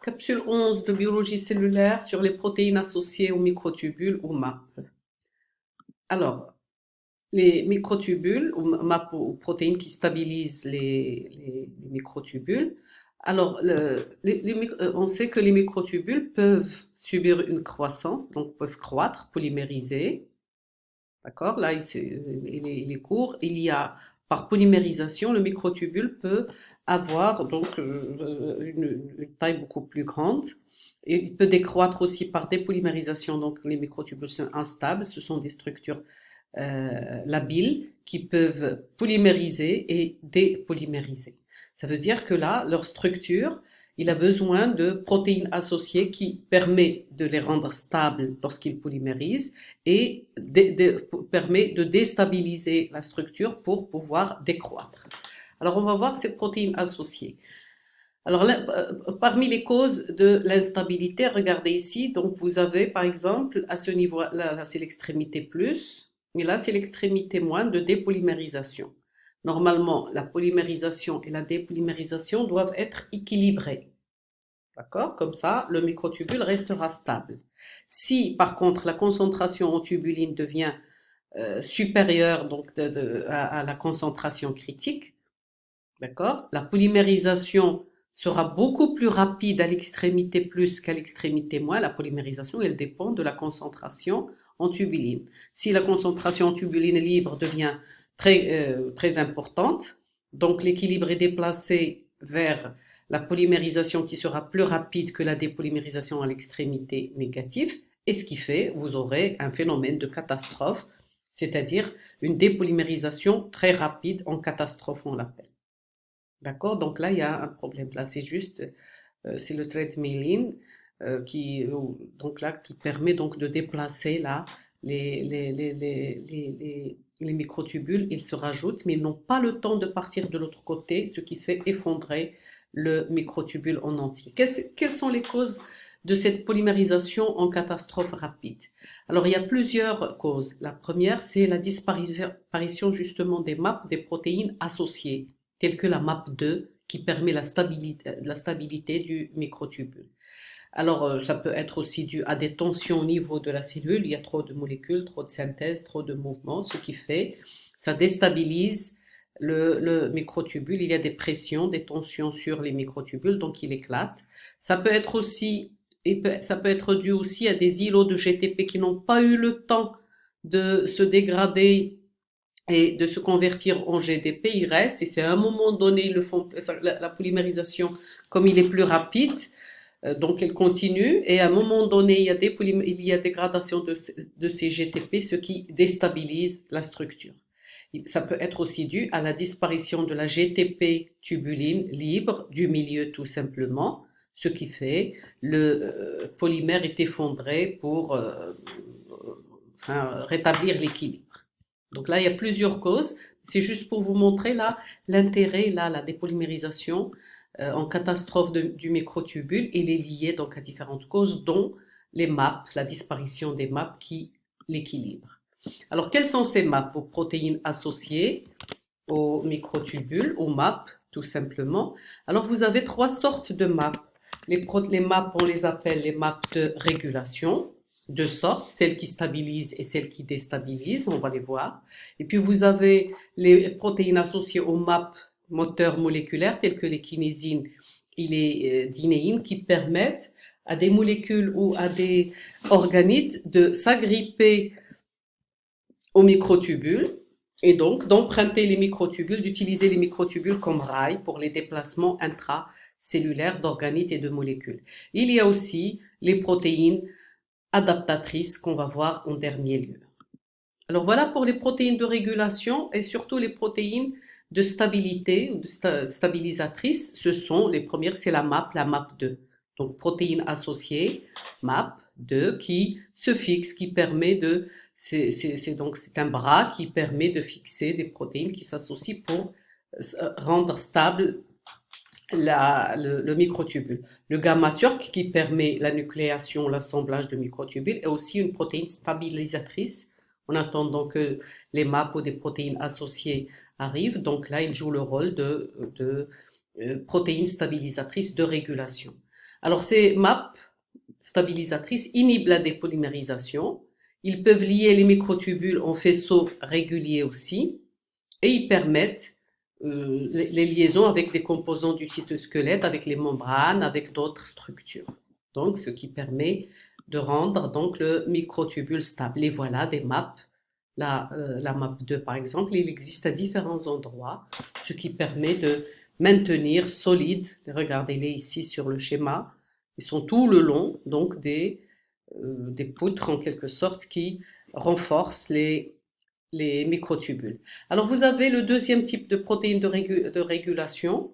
Capsule 11 de biologie cellulaire sur les protéines associées aux microtubules ou MAP. Alors, les microtubules ou MAP ou protéines qui stabilisent les microtubules. Alors, on sait que les microtubules peuvent subir une croissance, donc peuvent croître, polymériser. D'accord? Là, il est court. Il y a, par polymérisation, le microtubule peut avoir donc une taille beaucoup plus grande. Et il peut décroître aussi par dépolymérisation. Donc, les microtubules sont instables. Ce sont des structures labiles qui peuvent polymériser et dépolymériser. Ça veut dire que là, leur structure, il a besoin de protéines associées qui permet de les rendre stables lorsqu'ils polymérisent et permet de déstabiliser la structure pour pouvoir décroître. Alors on va voir ces protéines associées. Alors là, parmi les causes de l'instabilité, regardez ici, donc vous avez par exemple à ce niveau, là c'est l'extrémité plus, et là c'est l'extrémité moins de dépolymérisation. Normalement, la polymérisation et la dépolymérisation doivent être équilibrées. D'accord? Comme ça, le microtubule restera stable. Si, par contre, la concentration en tubuline devient supérieure donc à la concentration critique, d'accord? La polymérisation sera beaucoup plus rapide à l'extrémité plus qu'à l'extrémité moins. La polymérisation, elle dépend de la concentration en tubuline. Si la concentration en tubuline libre devient très importante, donc l'équilibre est déplacé vers la polymérisation qui sera plus rapide que la dépolymérisation à l'extrémité négative, et ce qui fait, vous aurez un phénomène de catastrophe, c'est-à-dire une dépolymérisation très rapide en catastrophe, on l'appelle. D'accord? Donc là, il y a un problème. Là, c'est juste, c'est le trait myéline donc là, qui permet donc de déplacer là les microtubules. Ils se rajoutent, mais ils n'ont pas le temps de partir de l'autre côté, ce qui fait effondrer le microtubule en entier. Quelles sont les causes de cette polymérisation en catastrophe rapide? Alors, il y a plusieurs causes. La première, c'est la disparition justement des MAP, des protéines associées telle que la MAP2 qui permet la stabilité du microtubule. Alors, ça peut être aussi dû à des tensions au niveau de la cellule. Il y a trop de molécules, trop de synthèse, trop de mouvements, ce qui fait, ça déstabilise le microtubule. Il y a des pressions, des tensions sur les microtubules, donc il éclate. Ça peut être aussi, ça peut être dû aussi à des îlots de GTP qui n'ont pas eu le temps de se dégrader et de se convertir en GDP, il reste, et c'est à un moment donné, ils le font, la polymérisation, comme il est plus rapide, donc elle continue, et à un moment donné, il y a dégradation de ces GTP, ce qui déstabilise la structure. Ça peut être aussi dû à la disparition de la GTP tubuline libre du milieu tout simplement, ce qui fait le polymère est effondré pour rétablir l'équilibre. Donc là, il y a plusieurs causes. C'est juste pour vous montrer là l'intérêt, là, la dépolymérisation en catastrophe du microtubule. Il est lié donc à différentes causes, dont les MAP, la disparition des MAP qui l'équilibrent. Alors, quelles sont ces MAP aux protéines associées au microtubule, aux MAP, tout simplement? Alors, vous avez trois sortes de MAP. Les MAP, on les appelle les MAP de régulation. Deux sortes, celles qui stabilisent et celles qui déstabilisent, on va les voir. Et puis vous avez les protéines associées aux MAP moteurs moléculaires telles que les kinésines et les dinéines qui permettent à des molécules ou à des organites de s'agripper aux microtubules et donc d'emprunter les microtubules, d'utiliser les microtubules comme rails pour les déplacements intracellulaires d'organites et de molécules. Il y a aussi les protéines adaptatrices qu'on va voir en dernier lieu. Alors voilà pour les protéines de régulation et surtout les protéines de stabilité ou de stabilisatrices. Ce sont les premières, c'est la MAP2. Donc protéines associées, MAP2 qui se fixe, qui permet de, c'est un bras qui permet de fixer des protéines qui s'associent pour rendre stable le microtubule. Le gamma turc qui permet la nucléation, l'assemblage de microtubules est aussi une protéine stabilisatrice en attendant que les MAP ou des protéines associées arrivent. Donc là, il joue le rôle de protéines stabilisatrices de régulation. Alors, ces MAP stabilisatrices inhibent la dépolymérisation. Ils peuvent lier les microtubules en faisceaux réguliers aussi, et ils permettent les liaisons avec des composants du cytosquelette, avec les membranes, avec d'autres structures. Donc, ce qui permet de rendre donc le microtubule stable. Et voilà des MAP. La MAP 2, par exemple, il existe à différents endroits, ce qui permet de maintenir solide. Regardez-les ici sur le schéma. Ils sont tout le long, donc des poutres en quelque sorte qui renforcent les microtubules. Alors vous avez le deuxième type de protéines de régulation,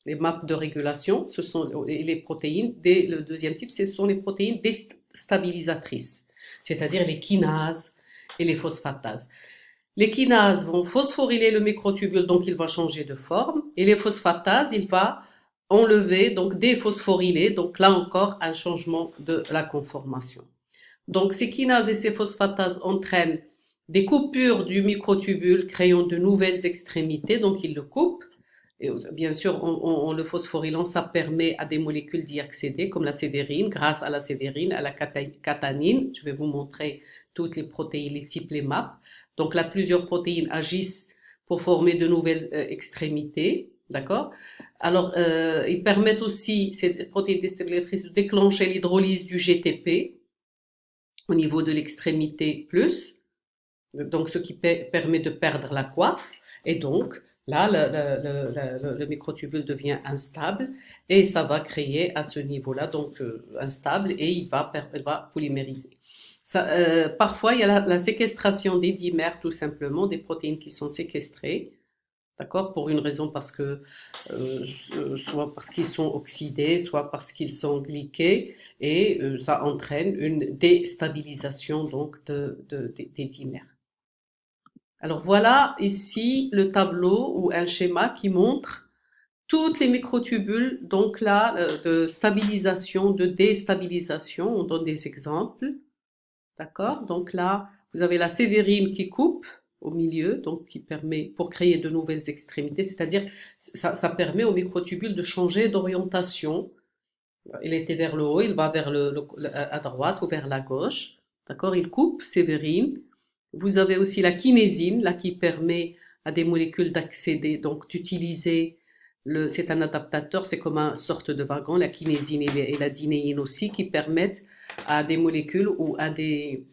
les MAP de régulation, ce sont les protéines. Le deuxième type, ce sont les protéines déstabilisatrices, c'est-à-dire les kinases et les phosphatases. Les kinases vont phosphoryler le microtubule, donc il va changer de forme, et les phosphatases, il va enlever, donc déphosphoryler, donc là encore un changement de la conformation. Donc ces kinases et ces phosphatases entraînent des coupures du microtubule créant de nouvelles extrémités, donc ils le coupent. Et bien sûr, en le phosphorylant, ça permet à des molécules d'y accéder, comme la sévérine, grâce à la sévérine, à la catanine. Je vais vous montrer toutes les protéines, les types, les MAP. Donc là, plusieurs protéines agissent pour former de nouvelles extrémités, d'accord? Alors, ils permettent aussi, ces protéines déstabilisatrices, de déclencher l'hydrolyse du GTP au niveau de l'extrémité plus, donc ce qui permet de perdre la coiffe, et donc là, le microtubule devient instable, et ça va créer à ce niveau-là, donc instable, et il va polymériser. Parfois, il y a la séquestration des dimères, tout simplement, des protéines qui sont séquestrées, d'accord, pour une raison parce que, soit parce qu'ils sont oxydés, soit parce qu'ils sont glyqués, et ça entraîne une déstabilisation donc des dimères. Alors voilà ici le tableau ou un schéma qui montre toutes les microtubules, donc là, de stabilisation, de déstabilisation. On donne des exemples, d'accord? Donc là, vous avez la sévérine qui coupe au milieu, donc qui permet, pour créer de nouvelles extrémités, c'est-à-dire ça permet au microtubule de changer d'orientation. Il était vers le haut, il va vers à droite ou vers la gauche, d'accord? Il coupe, sévérine. Vous avez aussi la kinésine, là, qui permet à des molécules d'accéder, donc d'utiliser c'est un adaptateur, c'est comme une sorte de wagon, la kinésine et la dinéine aussi, qui permettent à des molécules ou à des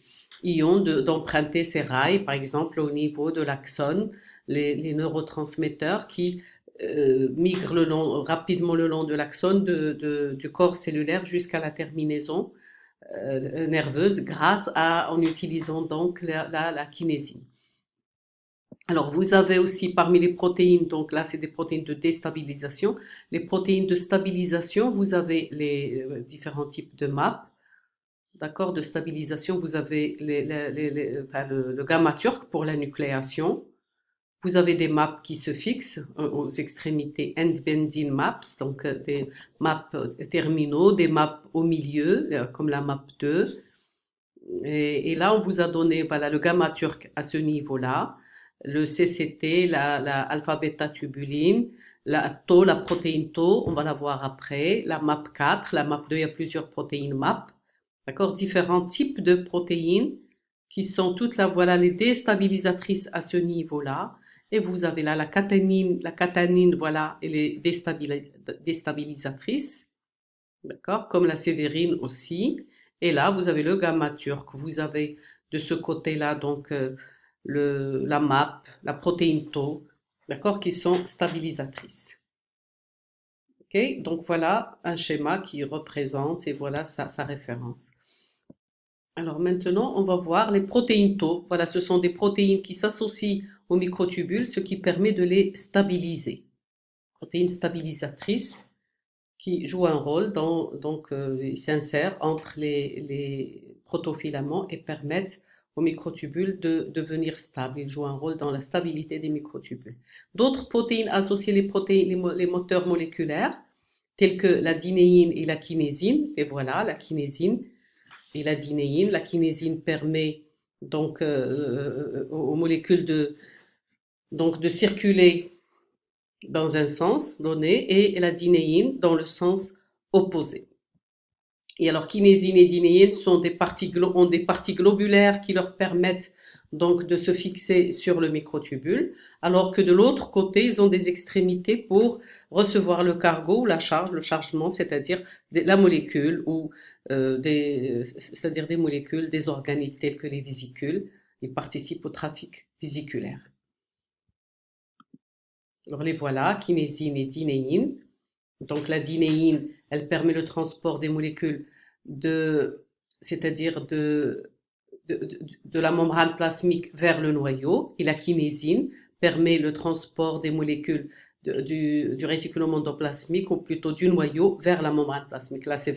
ions d'emprunter ces rails, par exemple au niveau de l'axone, les neurotransmetteurs qui migrent rapidement le long de l'axone du corps cellulaire jusqu'à la terminaison nerveuse en utilisant donc la kinésine. Alors, vous avez aussi parmi les protéines, donc là, c'est des protéines de déstabilisation. Les protéines de stabilisation, vous avez les différents types de MAP. D'accord, de stabilisation, vous avez le gamma turc pour la nucléation. Vous avez des maps qui se fixent aux extrémités end-bending maps, donc des maps terminaux, des maps au milieu, comme la map 2. Et là, on vous a donné voilà, le gamma turc à ce niveau-là, le CCT, la alpha-bêta-tubuline, la tau, la protéine tau, on va la voir après, la map 4, la map 2, il y a plusieurs protéines map, d'accord, différents types de protéines qui sont toutes là, voilà, les déstabilisatrices à ce niveau-là. Et vous avez là la catanine, voilà, elle est déstabilisatrice, d'accord, comme la sévérine aussi. Et là, vous avez le gamma turc. Vous avez de ce côté-là, donc, la MAP, la protéine tau, d'accord, qui sont stabilisatrices. Ok, donc voilà un schéma qui représente et voilà sa référence. Alors maintenant, on va voir les protéines tau. Voilà, ce sont des protéines qui s'associent aux microtubules, ce qui permet de les stabiliser. Protéines stabilisatrices qui jouent un rôle donc ils s'insèrent entre les protofilaments et permettent aux microtubules de devenir stables. Ils jouent un rôle dans la stabilité des microtubules. D'autres protéines associées les moteurs moléculaires, tels que la dinéine et la kinésine. Et voilà, la kinésine et la dinéine. La kinésine permet donc aux molécules de circuler dans un sens donné et la dinéine dans le sens opposé. Et alors, kinésine et dynéine sont ont des parties globulaires qui leur permettent donc de se fixer sur le microtubule, alors que de l'autre côté, ils ont des extrémités pour recevoir le cargo ou la charge, le chargement, c'est-à-dire la molécule ou c'est-à-dire des molécules, des organites tels que les vésicules. Ils participent au trafic vésiculaire. Alors les voilà, kinésine et dynéine. Donc la dynéine, elle permet le transport des molécules c'est-à-dire de la membrane plasmique vers le noyau, et la kinésine permet le transport des molécules du réticulum endoplasmique, ou plutôt du noyau, vers la membrane plasmique. Là, c'est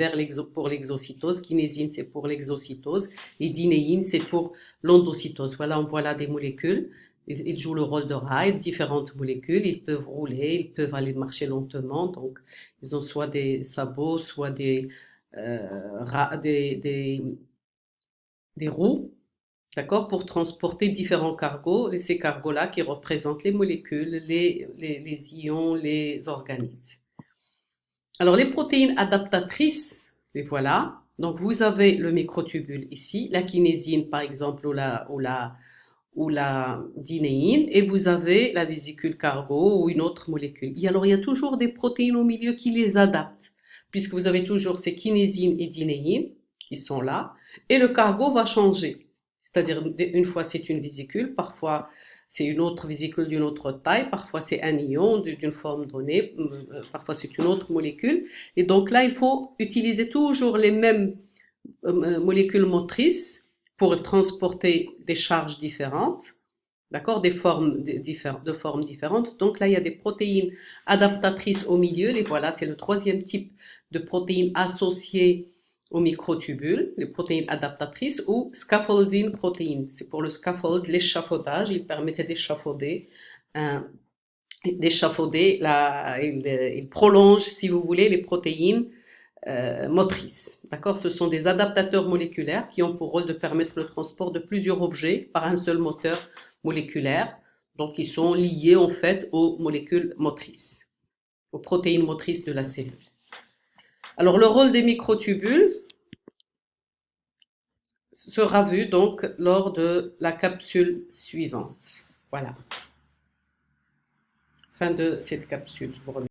pour l'exocytose. Kinésine, c'est pour l'exocytose, et dynéine, c'est pour l'endocytose. Voilà, on voit là des molécules. Ils jouent le rôle de rails, différentes molécules. Ils peuvent rouler, ils peuvent aller marcher lentement. Donc, ils ont soit des sabots, soit des roues, d'accord, pour transporter différents cargos, et ces cargos-là qui représentent les molécules, les ions, les organites. Alors, les protéines adaptatrices, les voilà. Donc, vous avez le microtubule ici, la kinésine, par exemple, ou la dynéine, et vous avez la vésicule cargo ou une autre molécule. Alors, il y a toujours des protéines au milieu qui les adaptent, puisque vous avez toujours ces kinésines et dynéines qui sont là, et le cargo va changer. C'est-à-dire, une fois c'est une vésicule, parfois c'est une autre vésicule d'une autre taille, parfois c'est un ion d'une forme donnée, parfois c'est une autre molécule. Et donc là, il faut utiliser toujours les mêmes molécules motrices pour transporter des charges différentes, d'accord, de formes différentes. Donc là, il y a des protéines adaptatrices au milieu. Les voilà, c'est le troisième type de protéines associées au microtubule, les protéines adaptatrices, ou scaffolding protéines. C'est pour le scaffold, l'échafaudage. Il permettait d'échafauder il prolonge, si vous voulez, les protéines motrices. D'accord? Ce sont des adaptateurs moléculaires qui ont pour rôle de permettre le transport de plusieurs objets par un seul moteur moléculaire. Donc, ils sont liés en fait aux molécules motrices, aux protéines motrices de la cellule. Alors, le rôle des microtubules sera vu donc lors de la capsule suivante. Voilà. Fin de cette capsule. Je vous remercie.